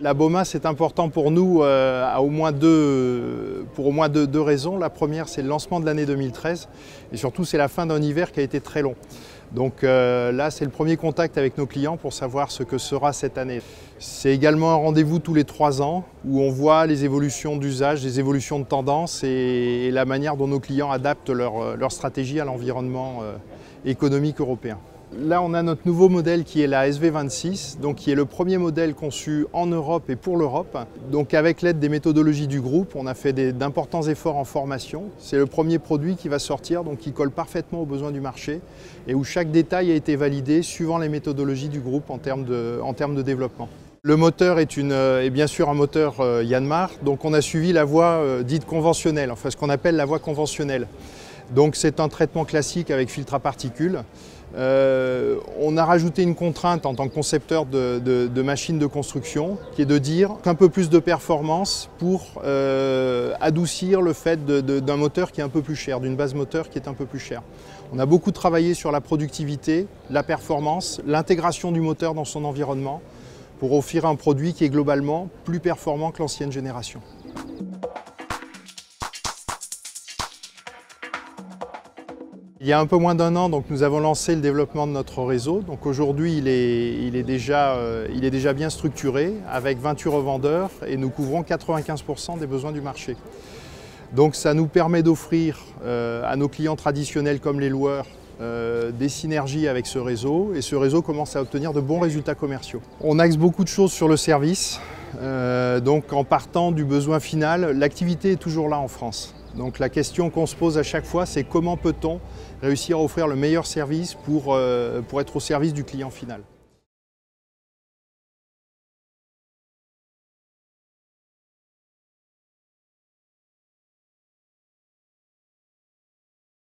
La Baumas, c'est important pour nous pour au moins deux raisons. La première, c'est le lancement de l'année 2013 et surtout, c'est la fin d'un hiver qui a été très long. Donc là, c'est le premier contact avec nos clients pour savoir ce que sera cette année. C'est également un rendez-vous tous les 3 ans où on voit les évolutions d'usage, les évolutions de tendance et la manière dont nos clients adaptent leur stratégie à l'environnement économique européen. Là, on a notre nouveau modèle qui est la SV26, donc qui est le premier modèle conçu en Europe et pour l'Europe. Donc avec l'aide des méthodologies du groupe, on a fait d'importants efforts en formation. C'est le premier produit qui va sortir, donc qui colle parfaitement aux besoins du marché et où chaque détail a été validé suivant les méthodologies du groupe en termes de développement. Le moteur est bien sûr un moteur Yanmar, donc on a suivi la voie dite conventionnelle, enfin ce qu'on appelle la voie conventionnelle. Donc c'est un traitement classique avec filtre à particules. On a rajouté une contrainte en tant que concepteur de machines de construction qui est de dire qu'un peu plus de performance pour adoucir le fait d'un moteur qui est un peu plus cher, d'une base moteur qui est un peu plus chère. On a beaucoup travaillé sur la productivité, la performance, l'intégration du moteur dans son environnement pour offrir un produit qui est globalement plus performant que l'ancienne génération. Il y a un peu moins d'1 an, donc, nous avons lancé le développement de notre réseau. Donc aujourd'hui, il est déjà bien structuré avec 28 revendeurs et nous couvrons 95% des besoins du marché. Donc ça nous permet d'offrir à nos clients traditionnels comme les loueurs des synergies avec ce réseau et ce réseau commence à obtenir de bons résultats commerciaux. On axe beaucoup de choses sur le service, donc en partant du besoin final, l'activité est toujours là en France. Donc la question qu'on se pose à chaque fois, c'est comment peut-on réussir à offrir le meilleur service pour être au service du client final.